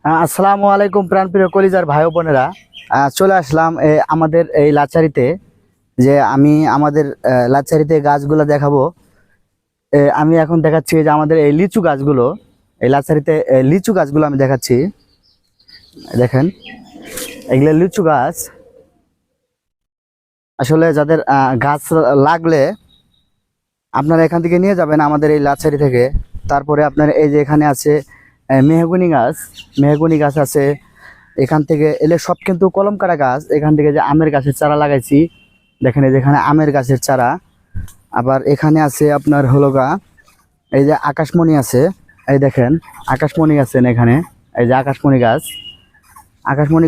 আসসালামু আলাইকুম প্রাণপ্রিয় কলিজার ভাই ও বোনেরা। চলে আসলাম আমাদের এই লাচারিতে। যে আমি আমাদের লাচারিতে গাছগুলো দেখাবো। আমি এখন দেখাচ্ছি যে আমাদের এই লিচু গাছগুলো, এই লাচারিতে লিচু গাছগুলো আমি দেখাচ্ছি। দেখেন, এগুলো লিচু গাছ। আসলে যাদের গাছ লাগলে আপনারা এখান থেকে নিয়ে যাবেন আমাদের এই লাচারি থেকে। তারপরে আপনার এই যে এখানে আছে মেহগনি গাছ আছে। এখান থেকে এলে সব কিন্তু কলম কাটা গাছ। এখান থেকে যে আমের গাছের চারা লাগাইছি, দেখেন এই যেখানে আমের গাছের চারা। আবার এখানে আছে আপনার এই যে আকাশমণি আছে। এই দেখেন আকাশমণি আছেন এখানে, এই যে আকাশমণি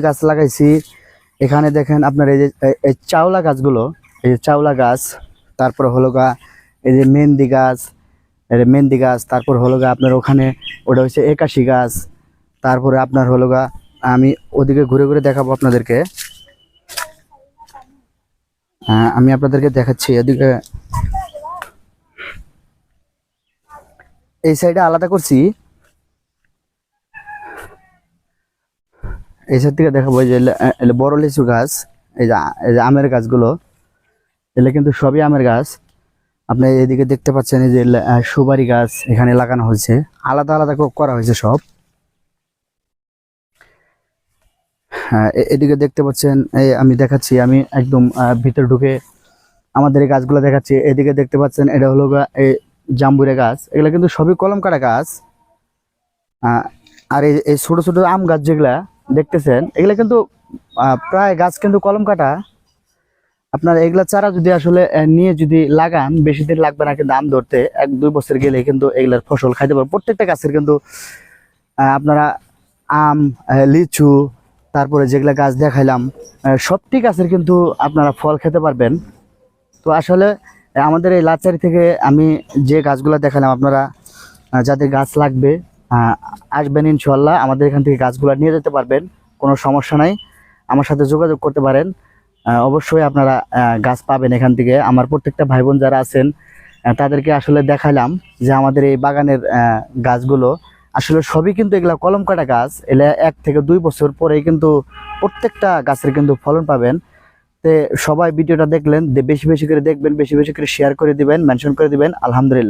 গাছ লাগাইছি। এখানে দেখেন আপনার এই যে এই চাওলা গাছগুলো, এই যে চাওলা গাছ। তারপর এই যে মেহেন্দি গাছ। তারপর আপনার ওখানে ওটা হচ্ছে একাশি গাছ। তারপরে আপনার আমি ওদিকে ঘুরে ঘুরে দেখাবো আপনাদেরকে। আমি আপনাদেরকে দেখাচ্ছি এদিকে। এই সাইডে আলাদা করছি, এই সাইড থেকে দেখাবো। যে বড় লিচু গাছ, এই যে আমের গাছগুলো, এগুলো কিন্তু সবই আমের গাছ। আপনি এদিকে দেখতে পাচ্ছেন এই যে সুপারি গাছ এখানে লাগানো হয়েছে, আলাদা আলাদা করা হয়েছে সব। হ্যাঁ, এদিকে দেখতে পাচ্ছেন আমি দেখাচ্ছি। আমি একদম ভিতরে ঢুকে আমাদের এই গাছগুলো দেখাচ্ছি। এদিকে দেখতে পাচ্ছেন এটা এই জাম্বুরা গাছ। এগুলো কিন্তু সবই কলম কাটা গাছ। আর এই ছোট ছোট আম গাছ যেগুলা দেখতেছেন, এগুলা কিন্তু প্রায় গাছ কিন্তু কলম কাটা। আপনার এগুলা চারা যদি আসলে নিয়ে যদি লাগান, বেশি দিন লাগবে না কিন্তু আম ধরতে। 1-2 বছর গেলে কিন্তু এগুলার ফসল খাইতে পারবেন। প্রত্যেকটা গাছের কিন্তু আপনারা আম, লিচু, তারপরে যেগুলা গাছ দেখাইলাম, সবটি গাছের কিন্তু আপনারা ফল খেতে পারবেন। তো আসলে আমাদের এই লাচারি থেকে আমি যে গাছগুলো দেখালাম, আপনারা যাদের গাছ লাগবে আসবেন ইনশাল্লাহ। আমাদের এখান থেকে গাছগুলো নিয়ে যেতে পারবেন, কোনো সমস্যা নাই। আমার সাথে যোগাযোগ করতে পারেন। অবশ্যই আপনারা গাছ পাবেন এখান থেকে। আমার প্রত্যেকটা ভাই বোন যারা আছেন তাদেরকে আসলে দেখাইলাম যে আমাদের এই বাগানের গাছগুলো আসলে সবই কিন্তু এগুলা কলম কাটা গাছ। এলে 1 থেকে 2 বছর পরেই কিন্তু প্রত্যেকটা গাছের কিন্তু ফলন পাবেন। তে সবাই ভিডিওটা দেখলেন, বেশি বেশি করে দেখবেন, বেশি বেশি করে শেয়ার করে দিবেন, মেনশন করে দিবেন। আলহামদুলিল্লাহ।